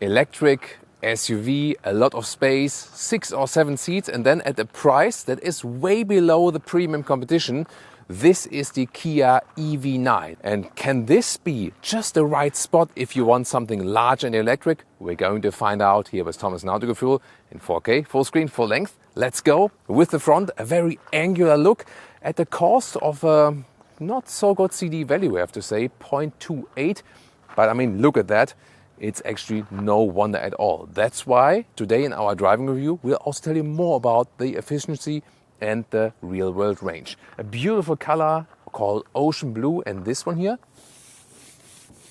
Electric SUV, a lot of space, 6 or 7 seats, and then at a price that is way below the premium competition. This is the Kia EV9. And can this be just the right spot if you want something large and electric? We're going to find out here with Thomas and Autogefühl in 4K, full screen, full length. Let's go. With the front, a very angular look at the cost of a not so good CD value, I have to say, 0.28. But I mean, look at that. It's actually no wonder at all. That's why today in our driving review, we'll also tell you more about the efficiency and the real world range. A beautiful color called ocean blue, and this one here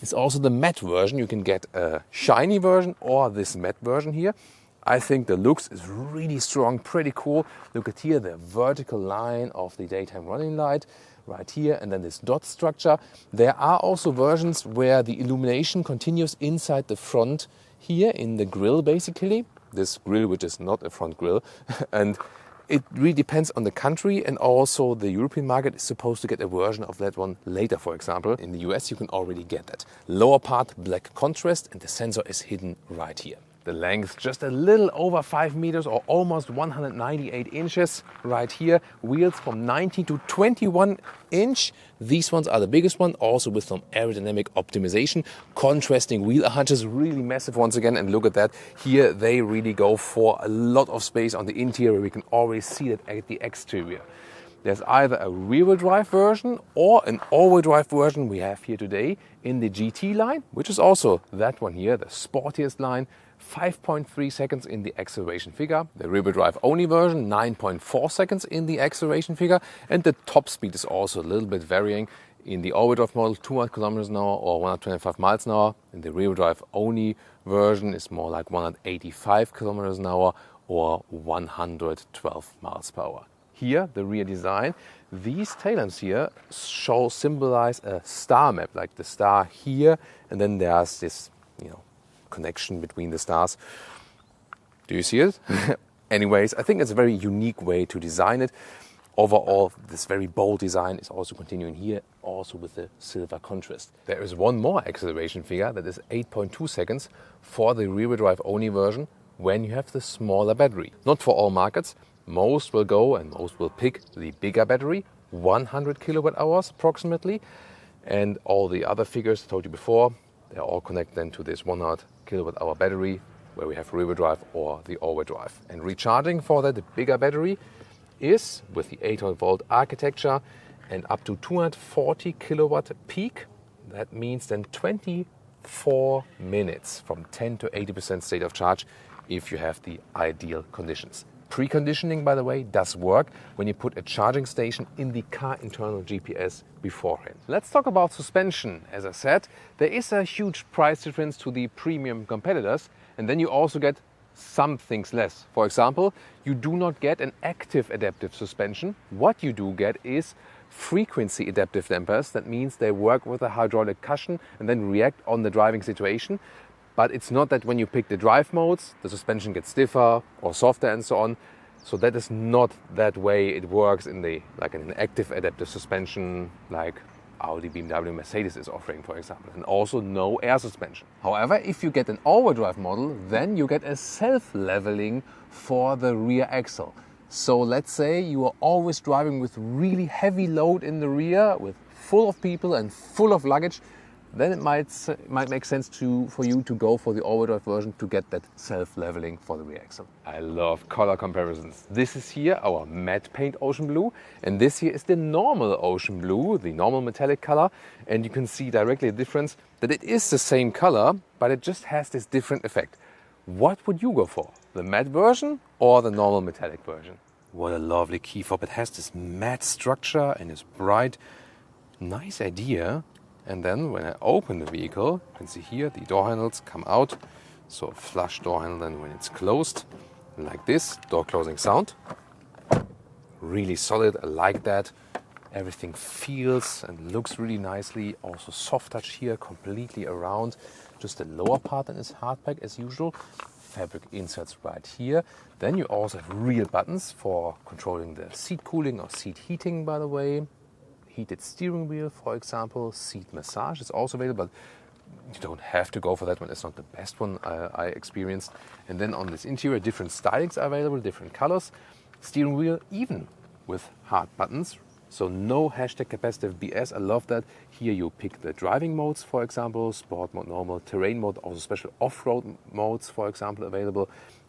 is also the matte version. You can get a shiny version or this matte version here. I think the looks is really strong, pretty cool. Look at here, the vertical line of the daytime running light right here, and then this dot structure. There are also versions where the illumination continues inside the front here in the grille basically. This grille, which is not a front grille, and it really depends on the country, and also the European market is supposed to get a version of that one later, for example. In the US you can already get that. Lower part black contrast, and the sensor is hidden right here. The length just a little over 5 meters or almost 198 inches right here. Wheels from 19 to 21 inch. These ones are the biggest one, also with some aerodynamic optimization. Contrasting wheel arches, really massive once again. And look at that. Here they really go for a lot of space on the interior. We can already see that at the exterior. There's either a rear-wheel drive version or an all-wheel drive version we have here today in the GT line, which is also that one here, the sportiest line. 5.3 seconds in the acceleration figure. The rear-wheel drive only version, 9.4 seconds in the acceleration figure. And the top speed is also a little bit varying. In the all-wheel drive model, 200 kilometers an hour or 125 miles an hour. In the rear-wheel drive only version is more like 185 kilometers an hour or 112 miles per hour. Here, the rear design, these tail lamps here symbolize a star map, like the star here, and then there's this, connection between the stars. Do you see it? Anyways, I think it's a very unique way to design it. Overall, this very bold design is also continuing here, also with the silver contrast. There is one more acceleration figure that is 8.2 seconds for the rear-wheel drive only version when you have the smaller battery. Not for all markets. Most will go and most will pick the bigger battery, 100 kilowatt hours approximately. And all the other figures I told you before, they're all connected then to this 100 kilowatt hour battery where we have rear-wheel drive or the all-wheel drive. And recharging for that, the bigger battery is with the 800 volt architecture and up to 240 kilowatt peak. That means then 24 minutes from 10 to 80% state of charge if you have the ideal conditions. Preconditioning, by the way, does work when you put a charging station in the car internal GPS beforehand. Let's talk about suspension. As I said, there is a huge price difference to the premium competitors, and then you also get some things less. For example, you do not get an active adaptive suspension. What you do get is frequency adaptive dampers. That means they work with a hydraulic cushion and then react on the driving situation. But it's not that when you pick the drive modes, the suspension gets stiffer or softer and so on. So that is not that way it works in an active adaptive suspension like Audi, BMW, Mercedes is offering, for example. And also no air suspension. However, if you get an all-wheel drive model, then you get a self-leveling for the rear axle. So let's say you are always driving with really heavy load in the rear, with full of people and full of luggage, then it might make sense for you to go for the all-wheel drive version to get that self-leveling for the rear axle. I love color comparisons. This is here our matte paint ocean blue, and this here is the normal ocean blue, the normal metallic color. And you can see directly the difference that it is the same color, but it just has this different effect. What would you go for? The matte version or the normal metallic version? What a lovely key fob. It has this matte structure and is bright. Nice idea. And then when I open the vehicle, you can see here the door handles come out. So a flush door handle then when it's closed, like this, door closing sound. Really solid, I like that. Everything feels and looks really nicely. Also soft touch here, completely around. Just the lower part that is hard pack as usual. Fabric inserts right here. Then you also have real buttons for controlling the seat cooling or seat heating, by the way. Heated steering wheel, for example, seat massage is also available, but you don't have to go for that one. It's not the best one I experienced. And then on this interior, different stylings are available, different colors. Steering wheel, even with hard buttons. So no hashtag capacitive BS. I love that. Here you pick the driving modes, for example, sport mode, normal, terrain mode, also special off-road modes, for example, available.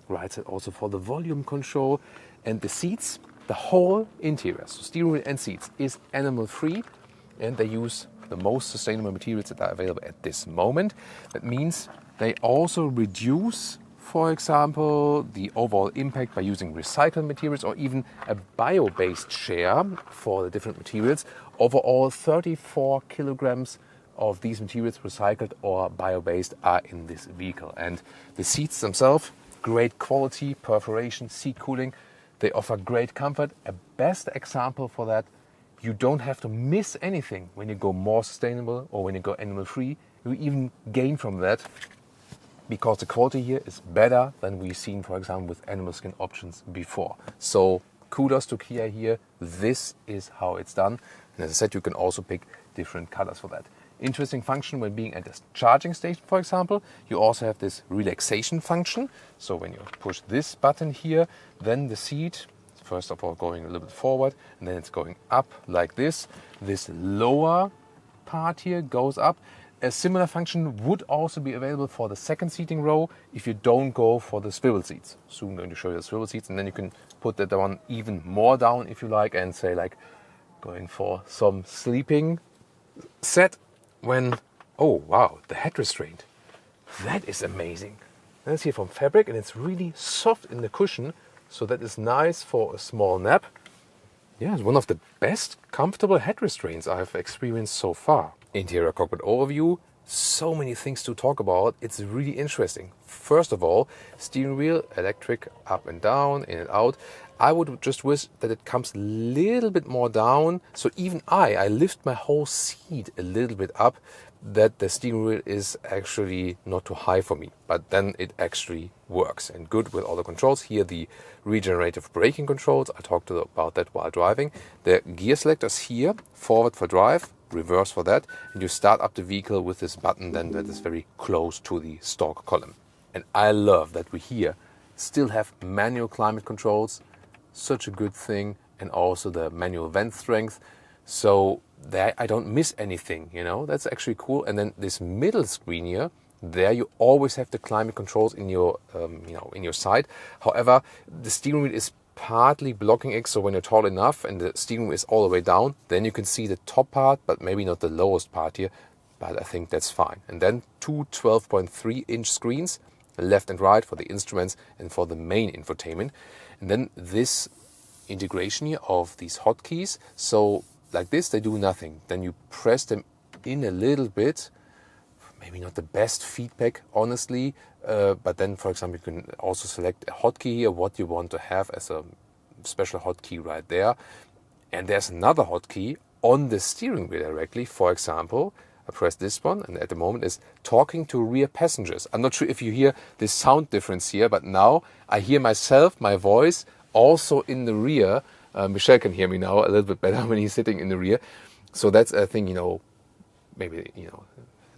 Right side also for the volume control. And the seats, the whole interior, so steering wheel and seats, is animal-free. And they use the most sustainable materials that are available at this moment. That means they also reduce, for example, the overall impact by using recycled materials or even a bio-based share for the different materials. Overall, 34 kilograms of these materials, recycled or bio-based, are in this vehicle. And the seats themselves, great quality, perforation, seat cooling. They offer great comfort. A best example for that, you don't have to miss anything when you go more sustainable or when you go animal-free. You even gain from that because the quality here is better than we've seen, for example, with animal skin options before. So kudos to Kia here. This is how it's done. And as I said, you can also pick different colors for that. Interesting function when being at a charging station, for example. You also have this relaxation function. So when you push this button here, then the seat, first of all, going a little bit forward, and then it's going up like this. This lower part here goes up. A similar function would also be available for the second seating row if you don't go for the swivel seats. Soon I'm going to show you the swivel seats, and then you can put that one even more down if you like, and say like going for some sleeping set when, oh wow, the head restraint. That is amazing. That's here from fabric, and it's really soft in the cushion. So that is nice for a small nap. Yeah, it's one of the best comfortable head restraints I've experienced so far. Interior cockpit overview, so many things to talk about. It's really interesting. First of all, steering wheel, electric, up and down, in and out. I would just wish that it comes a little bit more down. So even I lift my whole seat a little bit up, that the steering wheel is actually not too high for me, but then it actually works and good with all the controls. Here the regenerative braking controls, I talked about that while driving. The gear selectors here, forward for drive, reverse for that, and you start up the vehicle with this button then that is very close to the stalk column. And I love that we here still have manual climate controls, such a good thing, and also the manual vent strength. So there I don't miss anything, you know, that's actually cool. And then this middle screen here, there you always have the climate controls in your, in your side. However, the steering wheel is partly blocking it, so when you're tall enough and the steering wheel is all the way down, then you can see the top part, but maybe not the lowest part here, but I think that's fine. And then two 12.3-inch screens, left and right for the instruments and for the main infotainment. And then this integration here of these hotkeys, so like this, they do nothing. Then you press them in a little bit. Maybe not the best feedback, honestly. But then, for example, you can also select a hotkey here, what you want to have as a special hotkey right there. And there's another hotkey on the steering wheel directly. For example, I press this one, and at the moment is talking to rear passengers. I'm not sure if you hear this sound difference here, but now I hear myself, my voice, also in the rear. Michelle can hear me now a little bit better when he's sitting in the rear. So that's a thing, maybe,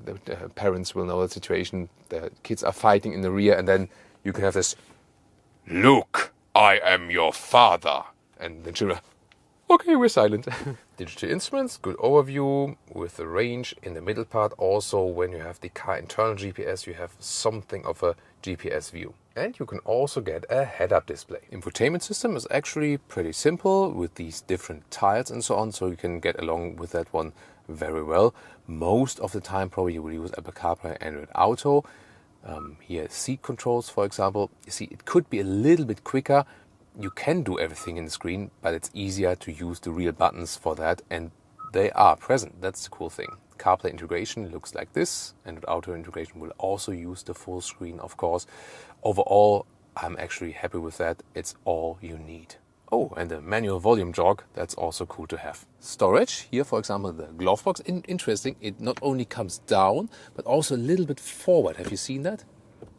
the parents will know the situation. The kids are fighting in the rear, and then you can have this, "Luke, I am your father." And the children, okay, we're silent. Digital instruments, good overview with the range in the middle part. Also, when you have the car internal GPS, you have something of a GPS view. And you can also get a head-up display. Infotainment system is actually pretty simple with these different tiles and so on, so you can get along with that one very well. Most of the time probably you will use Apple CarPlay, Android Auto. Here seat controls, for example. You see, it could be a little bit quicker. You can do everything in the screen, but it's easier to use the real buttons for that, and they are present. That's the cool thing. CarPlay integration looks like this, and with Auto integration will also use the full screen, of course. Overall, I'm actually happy with that. It's all you need. Oh, and the manual volume jog, that's also cool to have. Storage, here for example the glove box, interesting, it not only comes down, but also a little bit forward. Have you seen that?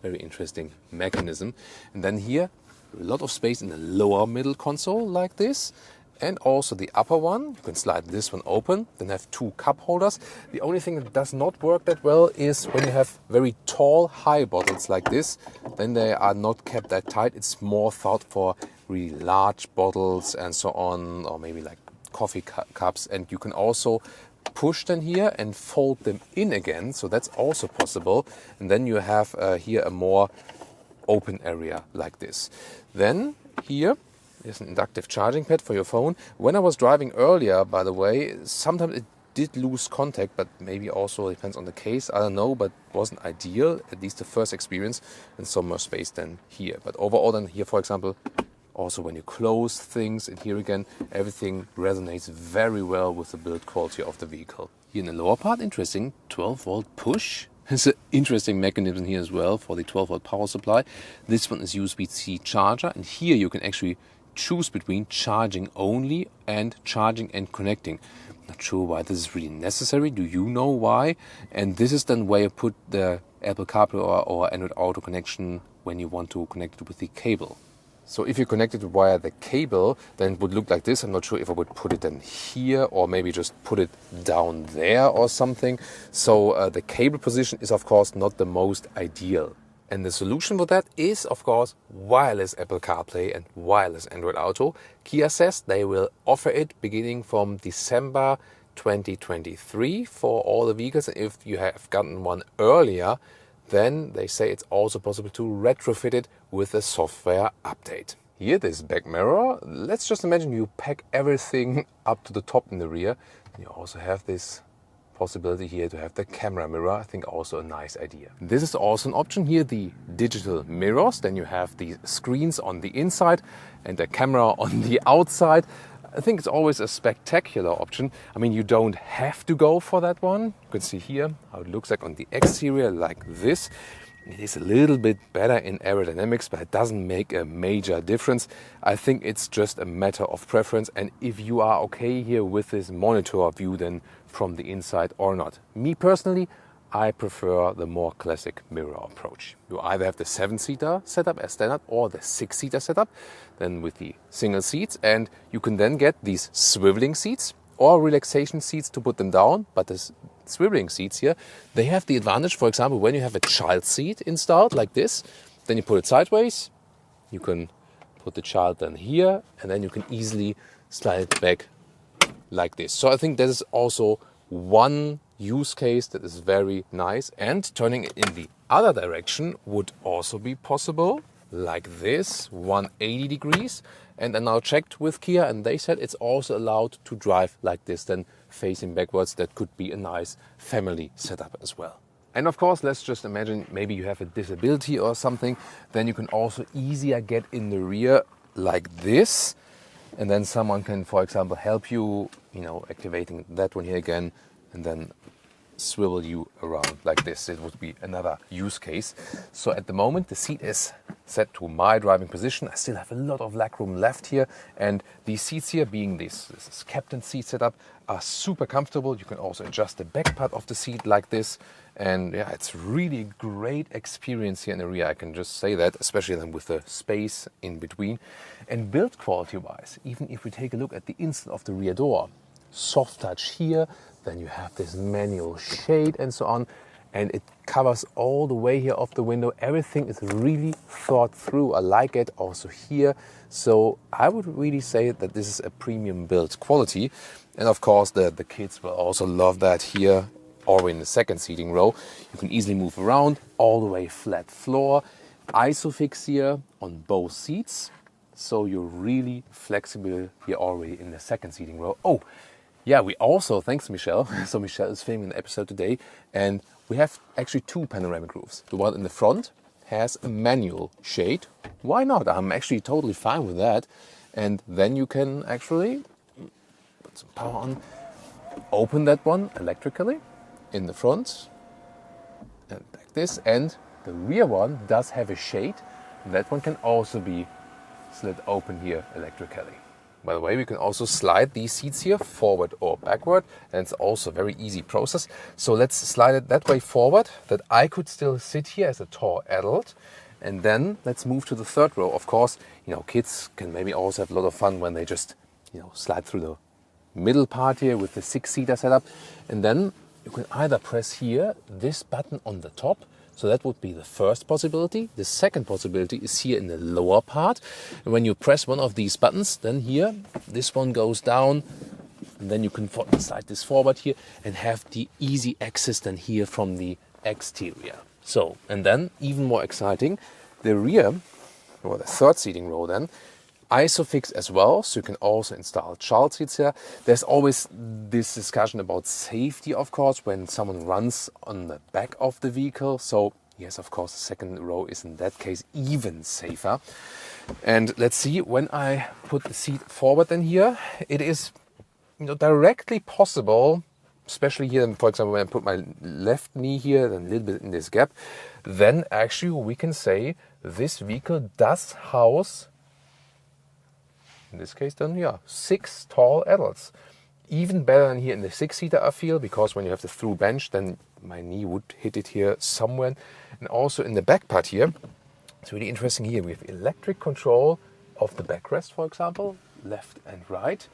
Very interesting mechanism. And then here, a lot of space in the lower middle console like this. And also the upper one, you can slide this one open, then have 2 cup holders. The only thing that does not work that well is when you have very tall, high bottles like this, then they are not kept that tight. It's more thought for really large bottles and so on, or maybe like coffee cups. And you can also push them here and fold them in again, so that's also possible. And then you have here a more open area like this. Then here is an inductive charging pad for your phone. When I was driving earlier, by the way, sometimes it did lose contact, but maybe also depends on the case, I don't know, but wasn't ideal, at least the first experience, and some more space than here. But overall then here, for example, also when you close things, and here again, everything resonates very well with the build quality of the vehicle. Here in the lower part, interesting, 12-volt push. It's an interesting mechanism here as well for the 12-volt power supply. This one is USB-C charger, and here you can actually choose between charging only and charging and connecting. Not sure why this is really necessary. Do you know why? And this is then where you put the Apple CarPlay or Android Auto connection when you want to connect it with the cable. So if you connect it via the cable, then it would look like this. I'm not sure if I would put it then here or maybe just put it down there or something. So the cable position is of course not the most ideal. And the solution for that is, of course, wireless Apple CarPlay and wireless Android Auto. Kia says they will offer it beginning from December 2023 for all the vehicles. And if you have gotten one earlier, then they say it's also possible to retrofit it with a software update. Here, this back mirror, let's just imagine you pack everything up to the top in the rear. You also have this possibility here to have the camera mirror. I think also a nice idea. This is also an option here, the digital mirrors. Then you have the screens on the inside and the camera on the outside. I think it's always a spectacular option. I mean, you don't have to go for that one. You can see here how it looks like on the exterior like this. It is a little bit better in aerodynamics, but it doesn't make a major difference. I think it's just a matter of preference, and if you are okay here with this monitor view then from the inside or not. Me personally, I prefer the more classic mirror approach. You either have the 7-seater setup as standard or the 6-seater setup, then with the single seats, and you can then get these swiveling seats or relaxation seats to put them down, but the swiveling seats here, they have the advantage, for example, when you have a child seat installed like this, then you put it sideways, you can put the child then here, and then you can easily slide it back like this. So I think that is also one use case that is very nice, and turning it in the other direction would also be possible, like this, 180 degrees. And I now checked with Kia and they said it's also allowed to drive like this, then facing backwards. That could be a nice family setup as well. And of course, let's just imagine maybe you have a disability or something, then you can also easier get in the rear like this. And then someone can, for example, help you, activating that one here again, and then swivel you around like this. It would be another use case. So at the moment, the seat is set to my driving position. I still have a lot of legroom left here, and these seats here, being this is captain seat setup, are super comfortable. You can also adjust the back part of the seat like this, and yeah, it's really great experience here in the rear. I can just say that, especially then with the space in between. And build quality wise, even if we take a look at the inside of the rear door, soft touch here, then you have this manual shade and so on, and it covers all the way here of the window. Everything is really thought through. I like it also here. So I would really say that this is a premium build quality. And of course the kids will also love that here, or in the second seating row. You can easily move around, all the way flat floor, ISOFIX here on both seats. So you're really flexible here already in the second seating row. Oh, yeah, we also, thanks Michelle, so Michelle is filming an episode today, and we have actually 2 panoramic roofs. The one in the front has a manual shade. Why not? I'm actually totally fine with that. And then you can actually put some power on, open that one electrically in the front, and like this. And the rear one does have a shade. That one can also be slid open here electrically. By the way, we can also slide these seats here forward or backward, and it's also a very easy process. So let's slide it that way forward, that I could still sit here as a tall adult. And then let's move to the third row. Of course, kids can maybe also have a lot of fun when they just slide through the middle part here with the 6-seater setup. And then you can either press here this button on the top. So that would be the first possibility. The second possibility is here in the lower part. And when you press one of these buttons, then here, this one goes down. And then you can slide this forward here and have the easy access then here from the exterior. So, and then even more exciting, the rear, or the third seating row then, ISOFIX as well, so you can also install child seats here. There's always this discussion about safety, of course, when someone runs on the back of the vehicle. So yes, of course, the second row is in that case even safer. And let's see, when I put the seat forward then here, it is directly possible, especially here, for example, when I put my left knee here, then a little bit in this gap, then actually we can say this vehicle does house, in this case then, 6 tall adults. Even better than here in the 6-seater, I feel, because when you have the through bench, then my knee would hit it here somewhere. And also in the back part here, it's really interesting here. We have electric control of the backrest, for example, left and right.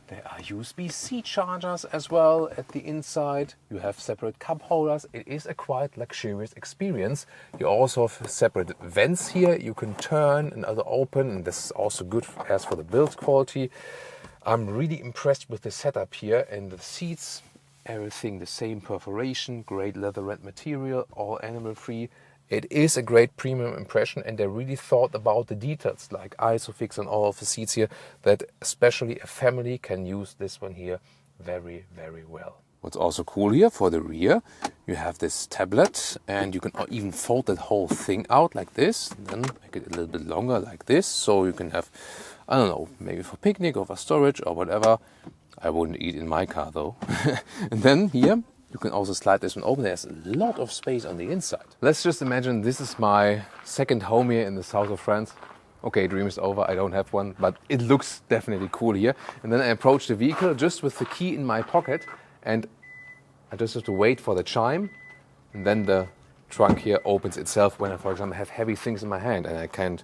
There are USB-C chargers as well at the inside. You have separate cup holders. It is a quite luxurious experience. You also have separate vents here. You can turn and other open, and this is also good as for the build quality. I'm really impressed with the setup here, and the seats, everything the same perforation, great leatherette material, all animal-free. It is a great premium impression, and they really thought about the details like ISOFIX on all of the seats here, that especially a family can use this one here very, very well. What's also cool here for the rear, you have this tablet, and you can even fold that whole thing out like this, and then make it a little bit longer like this, so you can have, I don't know, maybe for picnic or for storage or whatever. I wouldn't eat in my car though. And then here, you can also slide this one open. There's a lot of space on the inside. Let's just imagine this is my second home here in the south of France. Okay, dream is over, I don't have one, but it looks definitely cool here. And then I approach the vehicle just with the key in my pocket, and I just have to wait for the chime, and then the trunk here opens itself when I, for example, have heavy things in my hand and I can't,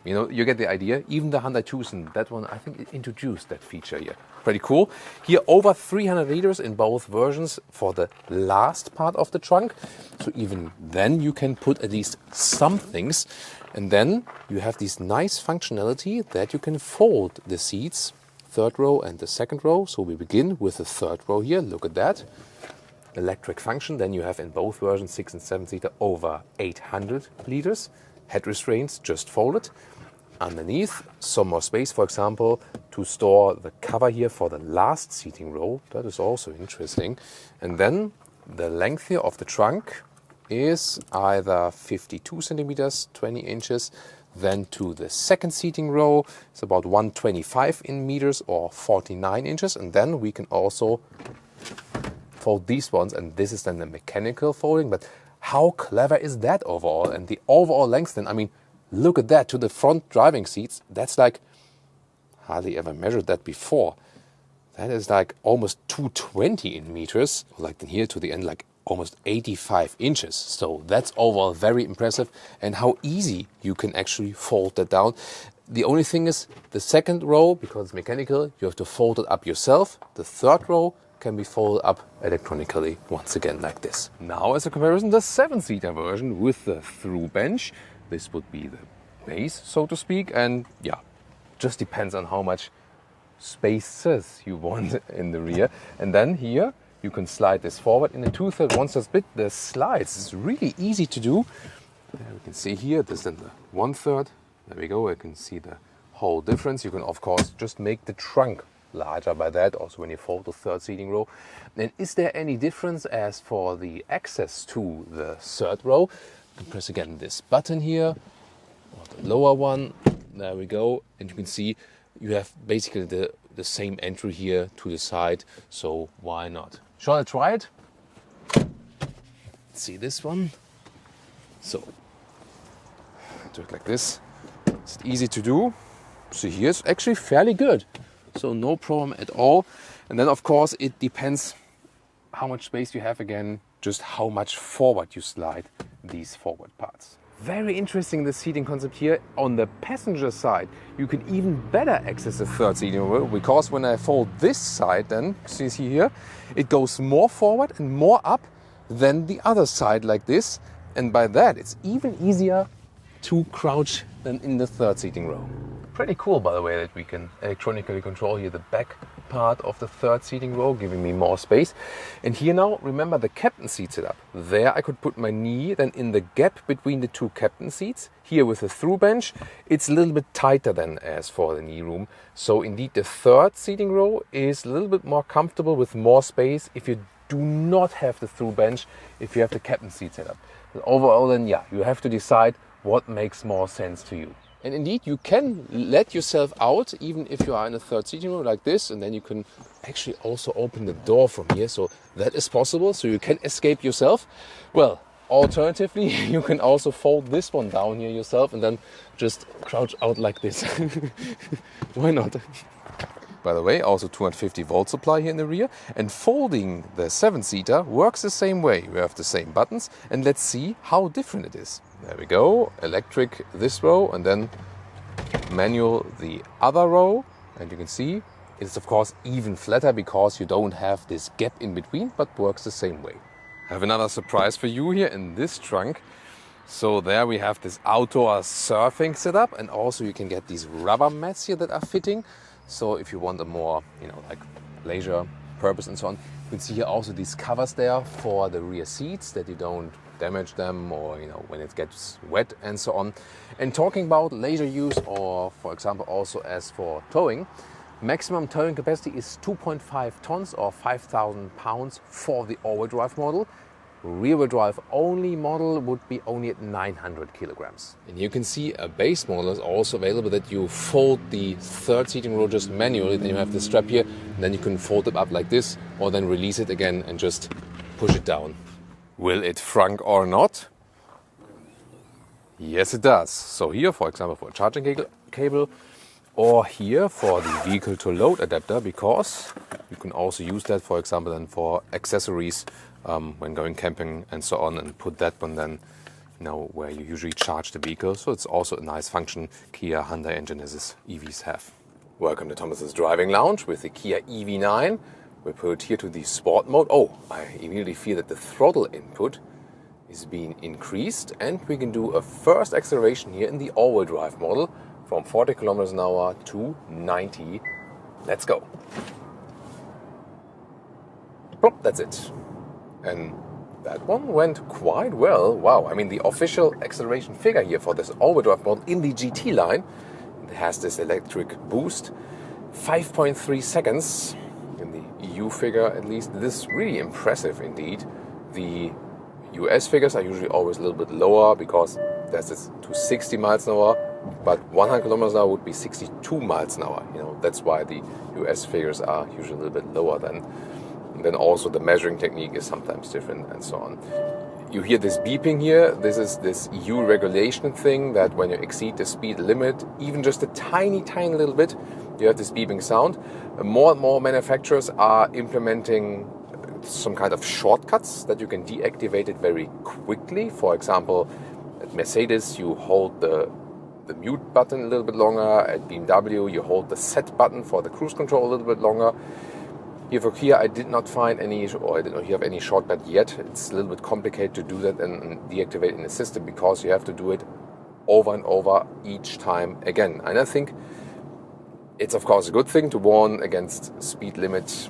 you get the idea. Even the Hyundai Tucson, that one, I think it introduced that feature here. Pretty cool. Here over 300 liters in both versions for the last part of the trunk. So even then you can put at least some things. And then you have this nice functionality that you can fold the seats, third row and the second row. So we begin with the third row here. Look at that. Electric function. Then you have in both versions, 6 and 7-seater, over 800 liters. Head restraints just folded. Underneath, some more space, for example, to store the cover here for the last seating row. That is also interesting. And then the length here of the trunk is either 52 centimeters, 20 inches. Then to the second seating row, it's about 125 in meters or 49 inches. And then we can also fold these ones. And this is then the mechanical folding. But how clever is that overall? And the overall length then, I mean, look at that, to the front driving seats. That's like, hardly ever measured that before. That is like almost 220 in meters. Like then here to the end, like almost 85 inches. So that's overall very impressive. And how easy you can actually fold that down. The only thing is the second row, because it's mechanical, you have to fold it up yourself. The third row can be folded up electronically once again like this. Now as a comparison, the 7-seater version with the through bench. This would be the base, so to speak, and just depends on how much spaces you want in the rear. And then here you can slide this forward in a 2/3 1/3 split. The slides is really easy to do. There we can see here, this is then the 1/3. There we go, you can see the whole difference. You can of course just make the trunk larger by that, also when you fold the third seating row. And is there any difference as for the access to the third row? You can press again this button here, or the lower one. There we go. And you can see you have basically the same entry here to the side. So why not? Shall I try it? Let's see this one. So do it like this. It's easy to do. So here it's actually fairly good. So no problem at all. And then of course it depends how much space you have again, just how much forward you slide these forward parts. Very interesting, the seating concept here. On the passenger side, you can even better access the third seating row, because when I fold this side, then, see here, it goes more forward and more up than the other side like this. And by that, it's even easier to crouch than in the third seating row. Pretty cool, by the way, that we can electronically control here the back part of the third seating row, giving me more space. And here now, remember the captain seat setup. There I could put my knee then in the gap between the two captain seats. Here with the through bench, it's a little bit tighter than as for the knee room. So indeed the third seating row is a little bit more comfortable with more space if you do not have the through bench, if you have the captain seat setup. But overall then, yeah, you have to decide what makes more sense to you. And indeed, you can let yourself out even if you are in a third seating row like this, and then you can actually also open the door from here. So that is possible, so you can escape yourself. Well, alternatively, you can also fold this one down here yourself and then just crouch out like this. Why not? By the way, also 250 volt supply here in the rear, and folding the 7-seater works the same way. We have the same buttons, and let's see how different it is. There we go, electric this row, and then manual the other row. And you can see it's of course even flatter because you don't have this gap in between, but works the same way. I have another surprise for you here in this trunk. So there we have this outdoor surfing setup, and also you can get these rubber mats here that are fitting. So if you want a more, like leisure purpose and so on, you can see here also these covers there for the rear seats that you don't damage them, or when it gets wet and so on. And talking about leisure use, or for example also as for towing, maximum towing capacity is 2.5 tons or 5,000 pounds for the all-wheel drive model. Rear-wheel drive only model would be only at 900 kilograms. And you can see a base model is also available that you fold the third seating row just manually. Then you have the strap here, and then you can fold it up like this, or then release it again and just push it down. Will it frunk or not? Yes, it does. So here, for example, for a charging cable, or here for the vehicle to load adapter, because you can also use that, for example, then for accessories when going camping and so on, and put that one then where you usually charge the vehicle. So it's also a nice function Kia, Hyundai and Genesis EVs have. Welcome to Thomas's Driving Lounge with the Kia EV9. We put here to the sport mode. Oh, I immediately feel that the throttle input is being increased, and we can do a first acceleration here in the all-wheel drive model from 40 kilometers an hour to 90. Let's go. Plop, that's it. And that one went quite well. Wow, I mean the official acceleration figure here for this all-wheel drive model in the GT line, it has this electric boost, 5.3 seconds. In the EU figure at least, this is really impressive indeed. The US figures are usually always a little bit lower because there's this to 60 miles an hour, but 100 kilometers an hour would be 62 miles an hour. That's why the US figures are usually a little bit lower than. And then also the measuring technique is sometimes different and so on. You hear this beeping here. This is this EU regulation thing that when you exceed the speed limit, even just a tiny little bit, you have this beeping sound. More and more manufacturers are implementing some kind of shortcuts that you can deactivate it very quickly. For example, at Mercedes, you hold the mute button a little bit longer. At BMW, you hold the set button for the cruise control a little bit longer. Here for Kia, I did not find any, or I did not hear of any shortcut yet. It's a little bit complicated to do that and deactivate in the system, because you have to do it over and over each time again. And I think it's of course a good thing to warn against speed limit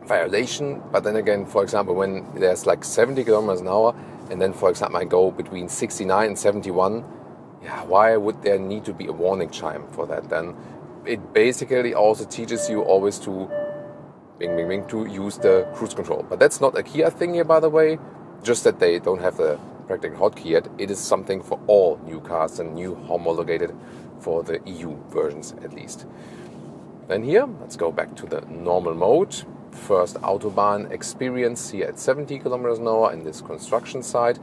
violation, but then again, for example, when there's like 70 kilometers an hour, and then for example I go between 69 and 71, why would there need to be a warning chime for that? Then it basically also teaches you always to to use the cruise control. But that's not a Kia thing here, by the way, just that they don't have the practical hotkey yet. It is something for all new cars and new homologated for the EU versions at least. Then here, let's go back to the normal mode. First Autobahn experience here at 70 kilometers an hour in this construction site.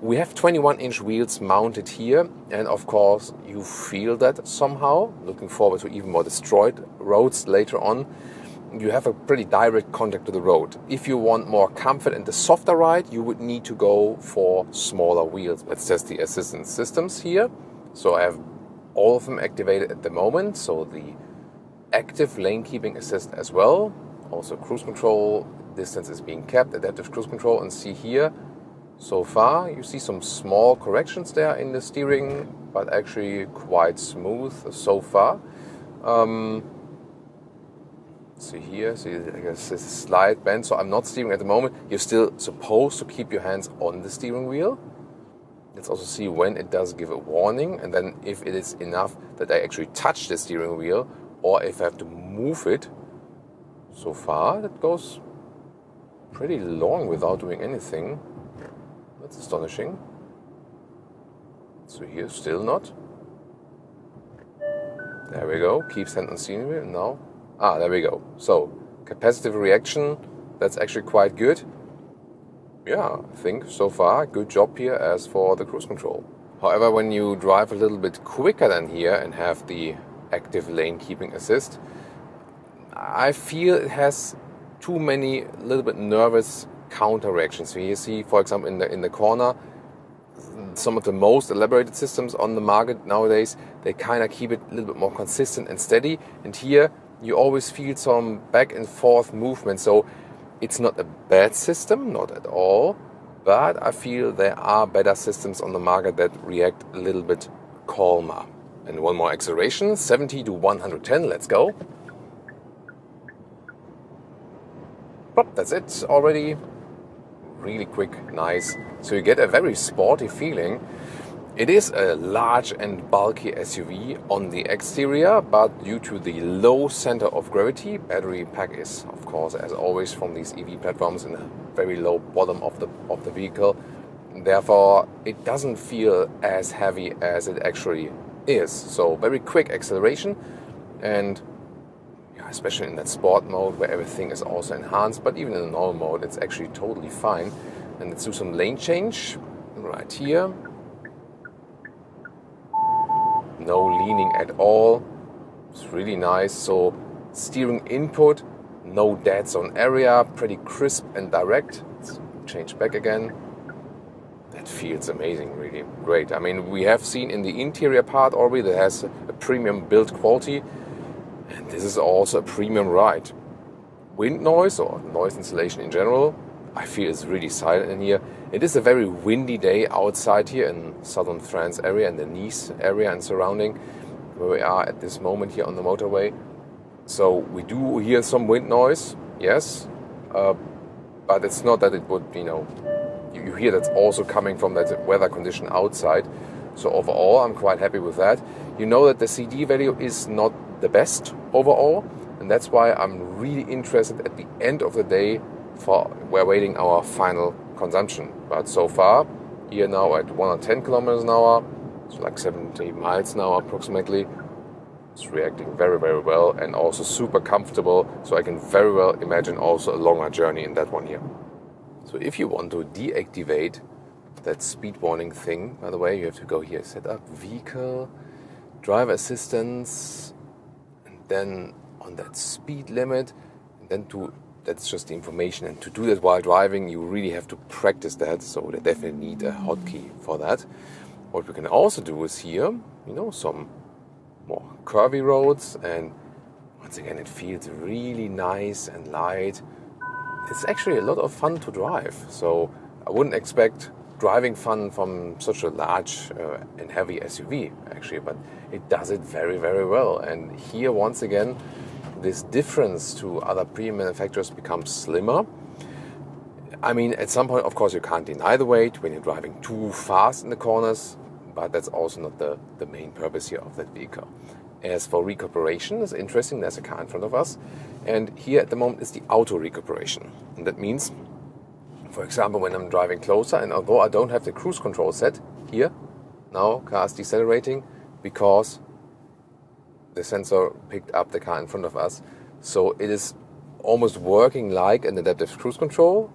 We have 21-inch wheels mounted here, and of course you feel that somehow. Looking forward to even more destroyed roads later on. you have a pretty direct contact to the road. If you want more comfort and a softer ride, you would need to go for smaller wheels. Let's test the assistance systems here. So I have all of them activated at the moment. So the active lane keeping assist as well. Also cruise control, distance is being kept, adaptive cruise control, and see here, so far you see some small corrections there in the steering, but actually quite smooth so far. See here, see I guess this slight bend, so I'm not steering at the moment. You're still supposed to keep your hands on the steering wheel. Let's also see when it does give a warning, and then if it is enough that I actually touch the steering wheel, or if I have to move it. So far that goes pretty long without doing anything. That's astonishing. So here still not. There we go. Keeps hand on steering wheel. Now, there we go. So capacitive reaction. That's actually quite good. Yeah, I think so far good job here as for the cruise control. However, when you drive a little bit quicker than here and have the active lane keeping assist, I feel it has too many little bit nervous counter reactions. So you see, for example, in the corner, some of the most elaborated systems on the market nowadays, they kind of keep it a little bit more consistent and steady. And here you always feel some back and forth movement. So it's not a bad system, not at all, but I feel there are better systems on the market that react a little bit calmer. And one more acceleration, 70 to 110, let's go. But that's it already. Really quick, nice. So you get a very sporty feeling. It is a large and bulky SUV on the exterior, but due to the low center of gravity, battery pack is, of course, as always from these EV platforms, in a very low bottom of the vehicle. Therefore, it doesn't feel as heavy as it actually is. So very quick acceleration, and especially in that sport mode where everything is also enhanced, but even in the normal mode it's actually totally fine. And let's do some lane change right here. No leaning at all. It's really nice. So steering input, no dead zone area, pretty crisp and direct. Let's change back again. That feels amazing, really great. I mean, we have seen in the interior part already that has a premium build quality. And this is also a premium ride. Wind noise or noise insulation in general, I feel is really silent in here. It is a very windy day outside here in southern France area and the Nice area and surrounding, where we are at this moment here on the motorway. So we do hear some wind noise, yes, but it's not that it would, you hear that's also coming from that weather condition outside. So overall, I'm quite happy with that. You know that the CD value is not the best overall, and that's why I'm really interested at the end of the day we're waiting our final consumption. But so far, here now at 110 kilometers an hour, so like 70 miles an hour approximately, it's reacting very, very well and also super comfortable. So I can very well imagine also a longer journey in that one here. So if you want to deactivate that speed warning thing, by the way, you have to go here, set up vehicle, driver assistance, and then on that speed limit, and then that's just the information. And to do that while driving, you really have to practice that. So they definitely need a hotkey for that. What we can also do is here, some more curvy roads, and once again, it feels really nice and light. It's actually a lot of fun to drive. So I wouldn't expect driving fun from such a large and heavy SUV, actually, but it does it very, very well. And here, once again, this difference to other premium manufacturers becomes slimmer. I mean, at some point, of course, you can't deny the weight when you're driving too fast in the corners, but that's also not the main purpose here of that vehicle. As for recuperation, it's interesting, there's a car in front of us, and here at the moment is the auto recuperation. And that means, for example, when I'm driving closer, and although I don't have the cruise control set here, now car is decelerating because the sensor picked up the car in front of us. So it is almost working like an adaptive cruise control,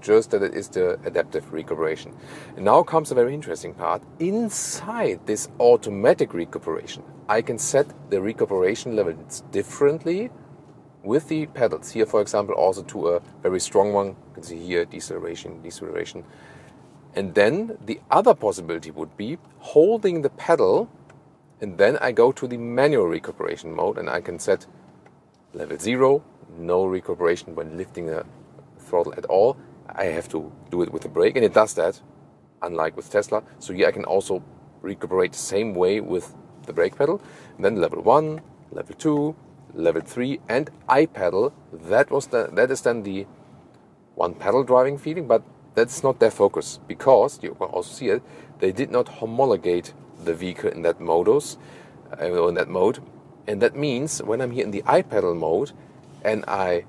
just that it is the adaptive recuperation. And now comes a very interesting part. Inside this automatic recuperation, I can set the recuperation levels differently with the pedals. Here, for example, also to a very strong one. You can see here deceleration. And then the other possibility would be holding the pedal, and then I go to the manual recuperation mode, and I can set level 0, no recuperation when lifting the throttle at all. I have to do it with the brake, and it does that, unlike with Tesla. So here I can also recuperate the same way with the brake pedal. And then level 1, level 2, level 3, and I pedal. That is then the one pedal driving feeling, but that's not their focus, because you can also see it. They did not homologate the vehicle in that mode, and that means when I'm here in the I pedal mode and I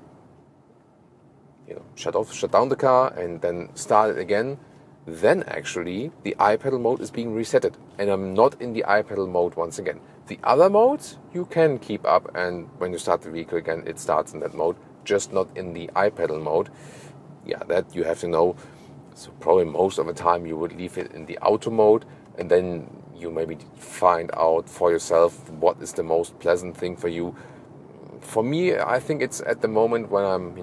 shut down the car and then start it again, then actually the I pedal mode is being resetted, and I'm not in the I pedal mode once again. The other modes you can keep up, and when you start the vehicle again, it starts in that mode, just not in the I pedal mode. Yeah, that you have to know. So probably most of the time you would leave it in the auto mode, and then you maybe find out for yourself what is the most pleasant thing for you. For me, I think it's at the moment when I'm,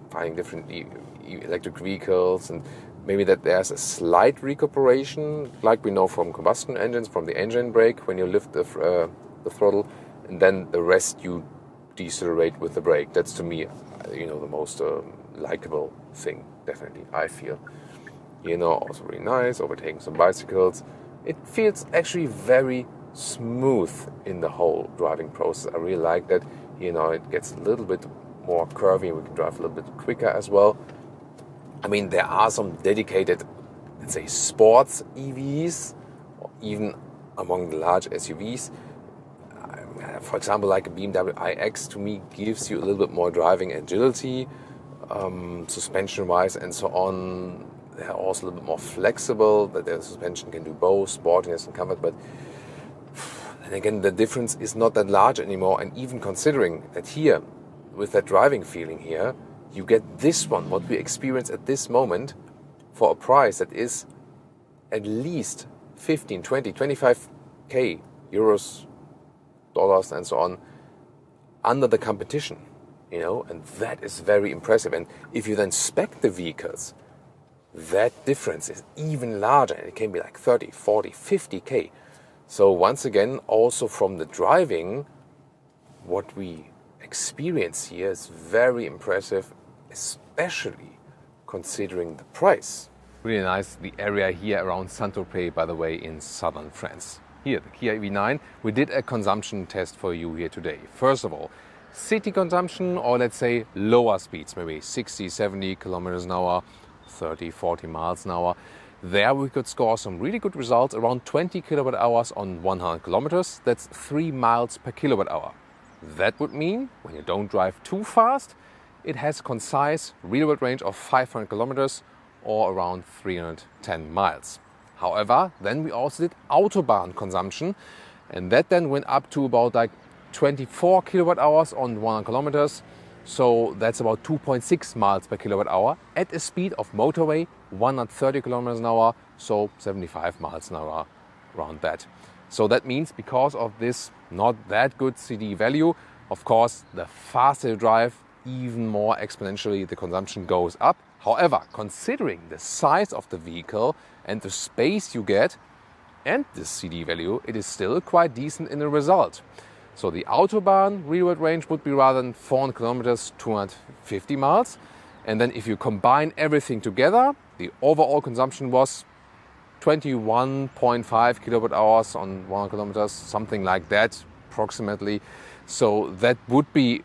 finding different electric vehicles, and maybe that there's a slight recuperation, like we know from combustion engines, from the engine brake, when you lift the throttle, and then the rest you decelerate with the brake. That's to me, the most likable thing, definitely, I feel. Also really nice, overtaking some bicycles. It feels actually very smooth in the whole driving process. I really like that. It gets a little bit more curvy. We can drive a little bit quicker as well. I mean, there are some dedicated, let's say, sports EVs, or even among the large SUVs. For example, like a BMW iX, to me, gives you a little bit more driving agility, suspension-wise and so on. They're also a little bit more flexible, that their suspension can do both sportiness and comfort, but then again, the difference is not that large anymore. And even considering that here, with that driving feeling here, you get this one, what we experience at this moment, for a price that is at least 15, 20, 25k euros, dollars and so on, under the competition, and that is very impressive. And if you then spec the vehicles, that difference is even larger. It can be like 30, 40, 50k. So once again, also from the driving, what we experience here is very impressive, especially considering the price. Really nice, the area here around Saint-Tropez, by the way, in southern France. Here, the Kia EV9, we did a consumption test for you here today. First of all, city consumption, or let's say lower speeds, maybe 60, 70 kilometers an hour, 30, 40 miles an hour. There we could score some really good results, around 20 kilowatt hours on 100 kilometers. That's 3 miles per kilowatt hour. That would mean, when you don't drive too fast, it has a concise real-world range of 500 kilometers or around 310 miles. However, then we also did Autobahn consumption, and that then went up to about like 24 kilowatt hours on 100 kilometers. So that's about 2.6 miles per kilowatt hour at a speed of motorway 130 kilometers an hour, so 75 miles an hour, around that. So that means because of this not that good CD value, of course, the faster you drive, even more exponentially the consumption goes up. However, considering the size of the vehicle and the space you get and the CD value, it is still quite decent in the result. So the Autobahn real-world range would be rather than 400 kilometers, 250 miles. And then if you combine everything together, the overall consumption was 21.5 kilowatt hours on 100 kilometers, something like that, approximately. So that would be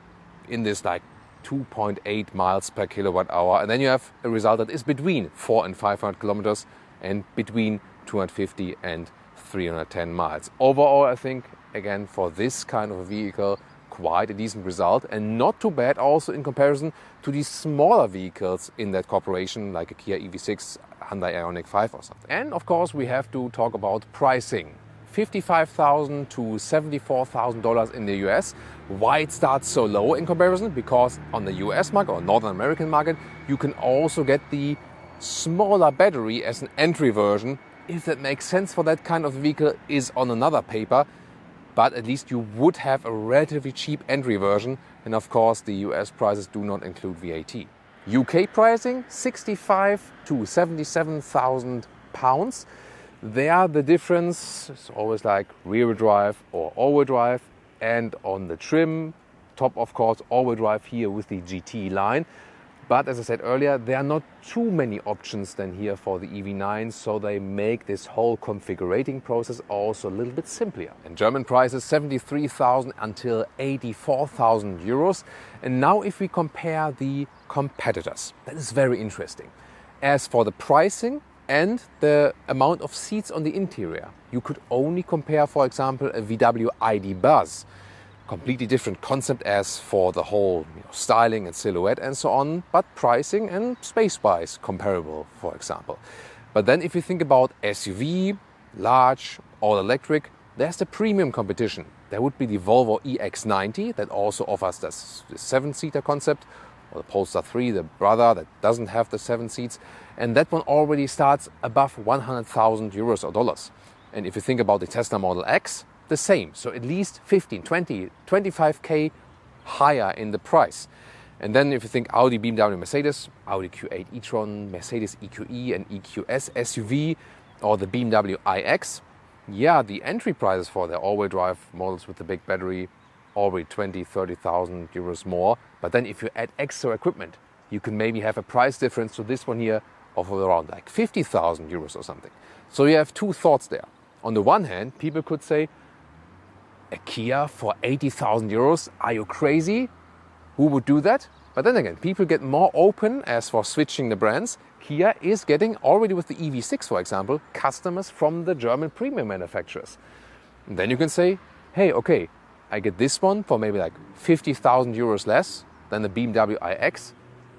in this like 2.8 miles per kilowatt hour. And then you have a result that is between 400 and 500 kilometers and between 250 and 310 miles. Overall, I think, again, for this kind of a vehicle, quite a decent result, and not too bad also in comparison to these smaller vehicles in that corporation, like a Kia EV6, Hyundai Ioniq 5 or something. And of course, we have to talk about pricing. $55,000 to $74,000 in the US. Why it starts so low in comparison? Because on the US market or Northern American market, you can also get the smaller battery as an entry version. If that makes sense for that kind of vehicle is on another paper. but at least you would have a relatively cheap entry version, and of course the US prices do not include VAT. UK pricing, 65 to 77,000 pounds. There the difference is always like rear-wheel drive or all-wheel drive, and on the trim, top of course all-wheel drive here with the GT line. But as I said earlier, there are not too many options then here for the EV9, so they make this whole configuring process also a little bit simpler. In German prices, 73,000 until 84,000 euros. And now if we compare the competitors, that is very interesting. As for the pricing and the amount of seats on the interior, you could only compare, for example, a VW ID Buzz. Completely different concept as for the whole styling and silhouette and so on, but pricing and space-wise comparable, for example. But then if you think about SUV, large, all-electric, there's the premium competition. There would be the Volvo EX90 that also offers this 7-seater concept, or the Polestar 3, the brother that doesn't have the 7 seats, and that one already starts above 100,000 euros or dollars. And if you think about the Tesla Model X, the same, so at least 15, 20, 25k higher in the price. And then if you think Audi, BMW, Mercedes, Audi Q8 e-tron, Mercedes EQE and EQS SUV, or the BMW iX, yeah, the entry prices for their all-wheel drive models with the big battery already 20, 30,000 euros more. But then if you add extra equipment, you can maybe have a price difference to this one here of around like 50,000 euros or something. So you have two thoughts there. On the one hand, people could say, a Kia for 80,000 euros, are you crazy? Who would do that? But then again, people get more open as for switching the brands. Kia is getting, already with the EV6 for example, customers from the German premium manufacturers. And then you can say, hey, okay, I get this one for maybe like 50,000 euros less than the BMW iX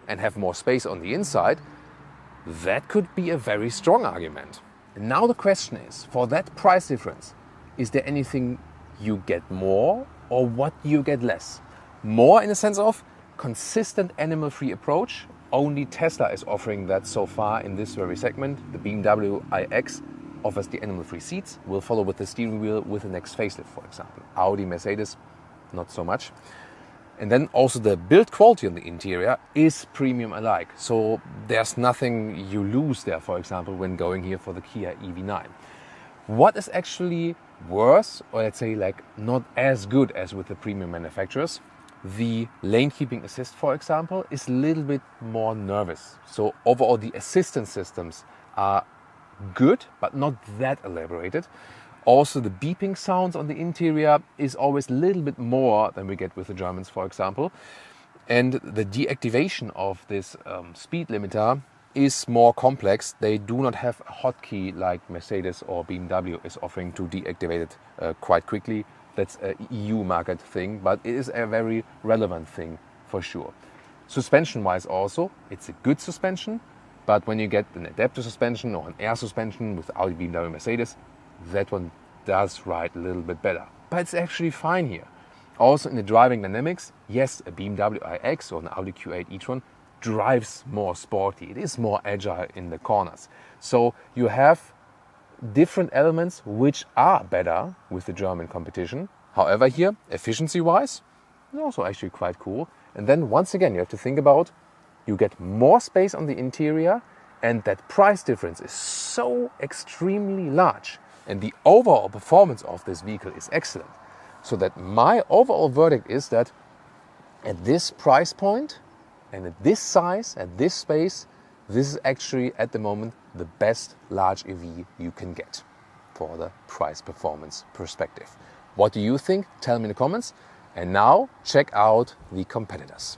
and have more space on the inside. That could be a very strong argument. And now the question is, for that price difference, is there anything you get more or what you get less? More in the sense of consistent animal-free approach. Only Tesla is offering that so far in this very segment. The BMW iX offers the animal-free seats, will follow with the steering wheel with the next facelift, for example. Audi, Mercedes, not so much. And then also the build quality on the interior is premium alike. So there's nothing you lose there, for example, when going here for the Kia EV9. What is actually worse, or let's say like not as good as with the premium manufacturers, the lane keeping assist, for example, is a little bit more nervous. So overall the assistance systems are good, but not that elaborated. Also the beeping sounds on the interior is always a little bit more than we get with the Germans, for example. And the deactivation of this speed limiter is more complex. They do not have a hotkey like Mercedes or BMW is offering to deactivate it quite quickly. That's an EU market thing, but it is a very relevant thing for sure. Suspension-wise also, it's a good suspension, but when you get an adaptive suspension or an air suspension with Audi, BMW, Mercedes, that one does ride a little bit better. But it's actually fine here. Also in the driving dynamics, yes, a BMW iX or an Audi Q8 e-tron drives more sporty. It is more agile in the corners. So you have different elements which are better with the German competition. However here, efficiency-wise, it's also actually quite cool. And then once again, you have to think about, you get more space on the interior and that price difference is so extremely large. And the overall performance of this vehicle is excellent. So that my overall verdict is that at this price point and at this size, at this space, this is actually at the moment the best large EV you can get for the price performance perspective. What do you think? Tell me in the comments. And now check out the competitors.